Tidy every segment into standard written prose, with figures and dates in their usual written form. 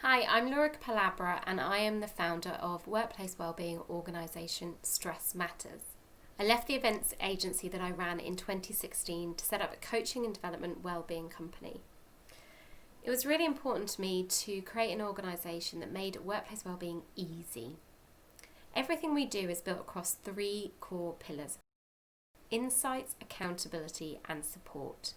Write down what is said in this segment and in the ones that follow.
Hi, I'm Capell-Abra and I am the founder of workplace wellbeing organisation Stress Matters. I left the events agency that I ran in 2016 to set up a coaching and development wellbeing company. It was really important to me to create an organisation that made workplace wellbeing easy. Everything we do is built across 3 core pillars: insights, accountability and support.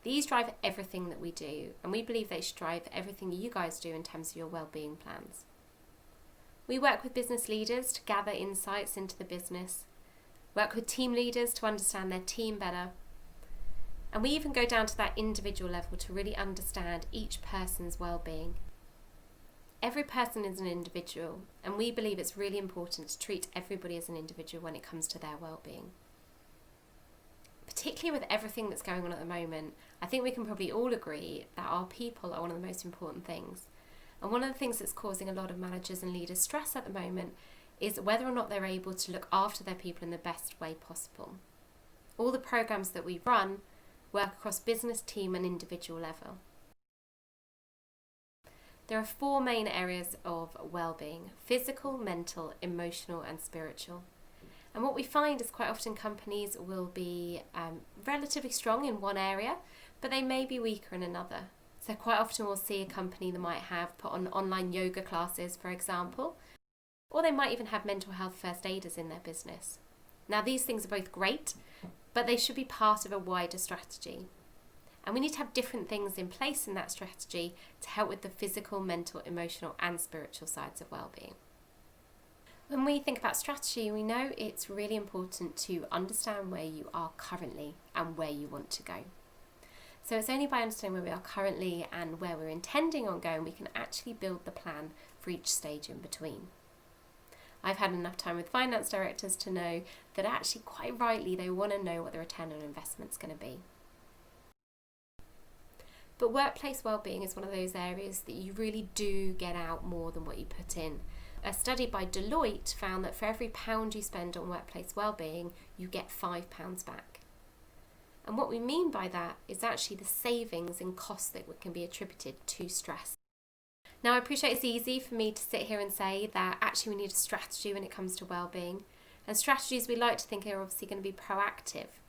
These drive everything that we do, and we believe they should drive everything you guys do in terms of your wellbeing plans. We work with business leaders to gather insights into the business, work with team leaders to understand their team better, and we even go down to that individual level to really understand each person's wellbeing. Every person is an individual, and we believe it's really important to treat everybody as an individual when it comes to their wellbeing. Particularly with everything that's going on at the moment, I think we can probably all agree that our people are one of the most important things. And one of the things that's causing a lot of managers and leaders stress at the moment is whether or not they're able to look after their people in the best way possible. All the programs that we run work across business, team and individual level. There are 4 main areas of wellbeing: physical, mental, emotional and spiritual. And what we find is quite often companies will be relatively strong in one area, but they may be weaker in another. So quite often we'll see a company that might have put on online yoga classes, for example, or they might even have mental health first aiders in their business. Now these things are both great, but they should be part of a wider strategy. And we need to have different things in place in that strategy to help with the physical, mental, emotional and spiritual sides of wellbeing. When we think about strategy, we know it's really important to understand where you are currently and where you want to go. So it's only by understanding where we are currently and where we're intending on going, we can actually build the plan for each stage in between. I've had enough time with finance directors to know that actually quite rightly they want to know what the return on investment is going to be. But workplace wellbeing is one of those areas that you really do get out more than what you put in. A study by Deloitte found that for every £1 you spend on workplace wellbeing, you get £5 back. And what we mean by that is actually the savings in costs that can be attributed to stress. Now I appreciate it's easy for me to sit here and say that actually we need a strategy when it comes to wellbeing. And strategies we like to think are obviously going to be proactive.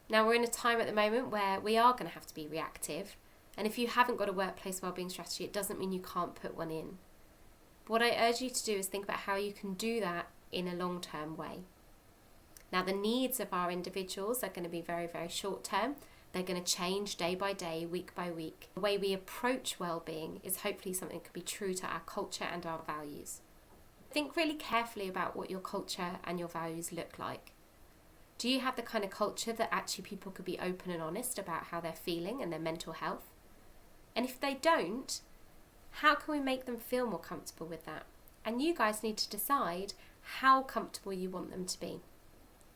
Now we're in a time at the moment where we are going to have to be reactive. And if you haven't got a workplace wellbeing strategy, it doesn't mean you can't put one in. What I urge you to do is think about how you can do that in a long-term way. Now the needs of our individuals are going to be very, very short-term. They're going to change day by day, week by week. The way we approach well-being is hopefully something that could be true to our culture and our values. Think really carefully about what your culture and your values look like. Do you have the kind of culture that actually people could be open and honest about how they're feeling and their mental health? And if they don't, how can we make them feel more comfortable with that? And you guys need to decide how comfortable you want them to be.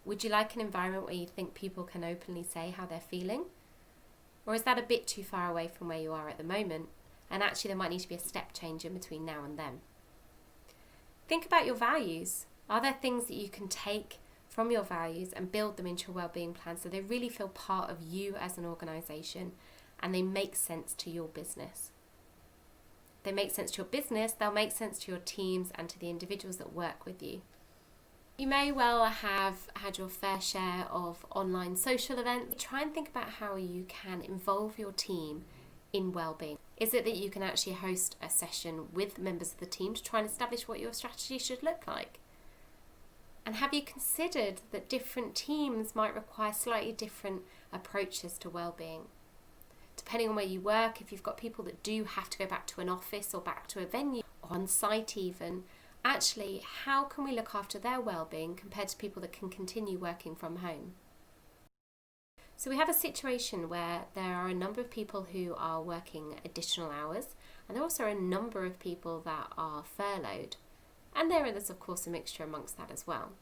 Would you like an environment where you think people can openly say how they're feeling? Or is that a bit too far away from where you are at the moment? And actually there might need to be a step change in between now and then. Think about your values. Are there things that you can take from your values and build them into your wellbeing plan so they really feel part of you as an organisation and they make sense to your business? They make sense to your business, they'll make sense to your teams and to the individuals that work with you. You may well have had your fair share of online social events. Try and think about how you can involve your team in wellbeing. Is it that you can actually host a session with members of the team to try and establish what your strategy should look like? And have you considered that different teams might require slightly different approaches to wellbeing? Depending on where you work, if you've got people that do have to go back to an office or back to a venue, or on site even, actually, how can we look after their well-being compared to people that can continue working from home? So we have a situation where there are a number of people who are working additional hours, and there also are a number of people that are furloughed. And there is, of course, a mixture amongst that as well.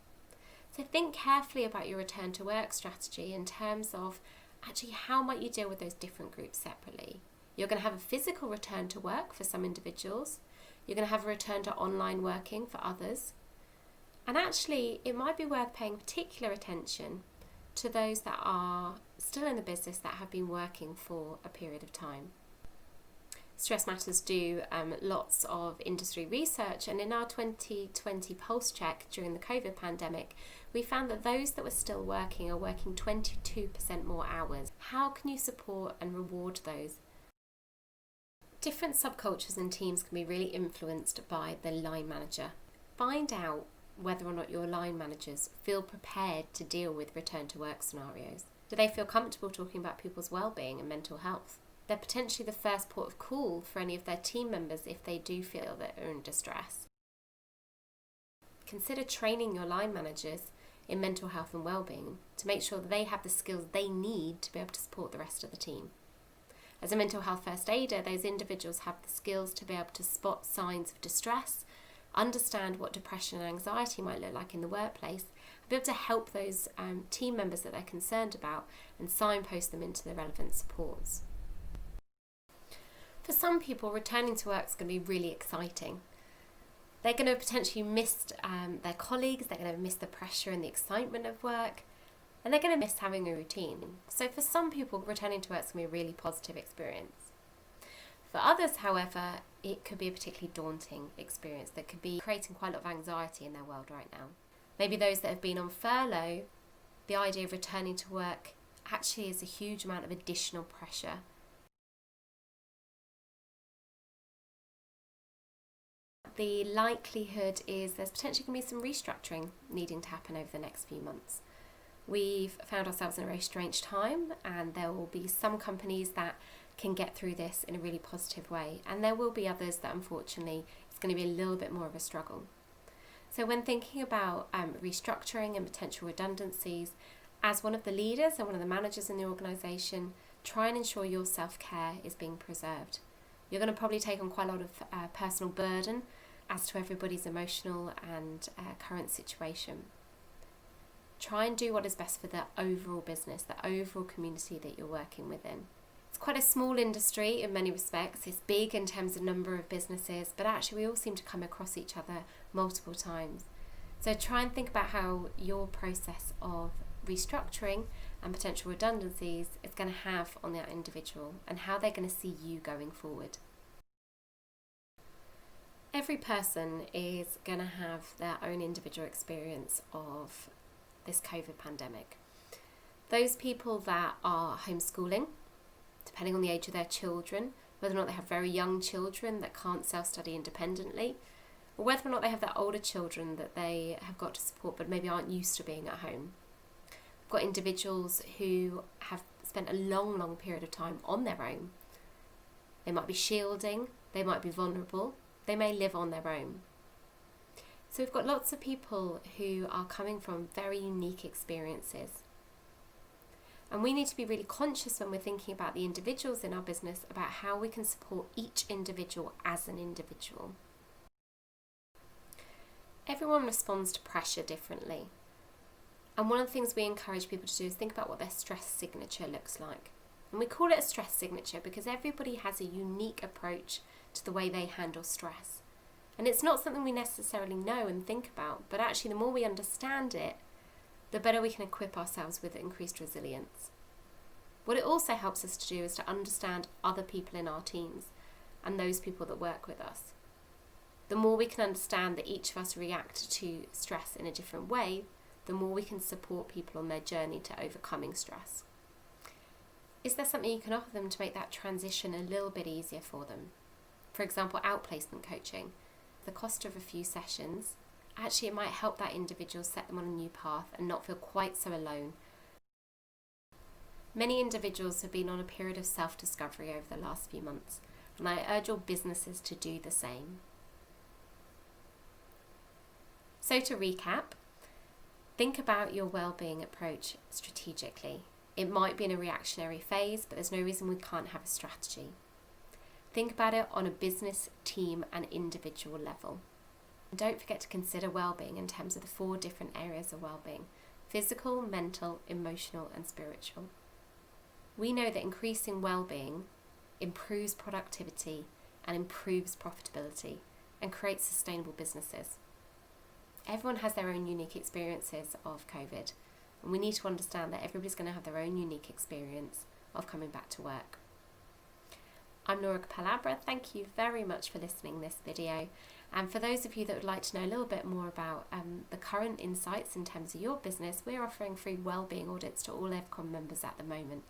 So think carefully about your return to work strategy in terms of actually how might you deal with those different groups separately. You're going to have a physical return to work for some individuals. You're going to have a return to online working for others. And actually, it might be worth paying particular attention to those that are still in the business that have been working for a period of time. Stress Matters do lots of industry research, and in our 2020 pulse check during the COVID pandemic, we found that those that were still working are working 22% more hours. How can you support and reward those? Different subcultures and teams can be really influenced by the line manager. Find out whether or not your line managers feel prepared to deal with return to work scenarios. Do they feel comfortable talking about people's well-being and mental health? They're potentially the first port of call for any of their team members if they do feel that they're in distress. Consider training your line managers in mental health and well-being to make sure that they have the skills they need to be able to support the rest of the team. As a mental health first aider, those individuals have the skills to be able to spot signs of distress, understand what depression and anxiety might look like in the workplace, and be able to help those team members that they're concerned about and signpost them into the relevant supports. For some people, returning to work is going to be really exciting. They're going to potentially miss their colleagues, they're going to miss the pressure and the excitement of work, and they're going to miss having a routine. So for some people, returning to work is going to be a really positive experience. For others, however, it could be a particularly daunting experience that could be creating quite a lot of anxiety in their world right now. Maybe those that have been on furlough, the idea of returning to work actually is a huge amount of additional pressure. The likelihood is there's potentially going to be some restructuring needing to happen over the next few months. We've found ourselves in a very strange time, and there will be some companies that can get through this in a really positive way, and there will be others that unfortunately it's going to be a little bit more of a struggle. So when thinking about restructuring and potential redundancies, as one of the leaders and one of the managers in the organisation, try and ensure your self-care is being preserved. You're going to probably take on quite a lot of personal burden as to everybody's emotional and current situation. Try and do what is best for the overall business, the overall community that you're working within. It's quite a small industry in many respects. It's big in terms of number of businesses, but actually we all seem to come across each other multiple times. So try and think about how your process of restructuring and potential redundancies is going to have on that individual and how they're going to see you going forward. Every person is going to have their own individual experience of this COVID pandemic. Those people that are homeschooling, depending on the age of their children, whether or not they have very young children that can't self-study independently, or whether or not they have their older children that they have got to support but maybe aren't used to being at home. We've got individuals who have spent a long period of time on their own. They might be shielding, they might be vulnerable, they may live on their own. So we've got lots of people who are coming from very unique experiences. And we need to be really conscious when we're thinking about the individuals in our business about how we can support each individual as an individual. Everyone responds to pressure differently. And one of the things we encourage people to do is think about what their stress signature looks like. And we call it a stress signature because everybody has a unique approach to the way they handle stress. And it's not something we necessarily know and think about, but actually the more we understand it, the better we can equip ourselves with increased resilience. What it also helps us to do is to understand other people in our teams and those people that work with us. The more we can understand that each of us react to stress in a different way, the more we can support people on their journey to overcoming stress. Is there something you can offer them to make that transition a little bit easier for them? For example, outplacement coaching. The cost of a few sessions, actually it might help that individual set them on a new path and not feel quite so alone. Many individuals have been on a period of self-discovery over the last few months, and I urge all businesses to do the same. So to recap, think about your well-being approach strategically. It might be in a reactionary phase, but there's no reason we can't have a strategy. Think about it on a business, team and individual level. And don't forget to consider well-being in terms of the 4 different areas of well-being: physical, mental, emotional and spiritual. We know that increasing well-being improves productivity and improves profitability and creates sustainable businesses. Everyone has their own unique experiences of COVID, and we need to understand that everybody's going to have their own unique experience of coming back to work. I'm Laura Capell-Abra. Thank you very much for listening this video. And for those of you that would like to know a little bit more about the current insights in terms of your business, we're offering free wellbeing audits to all EVCOM members at the moment.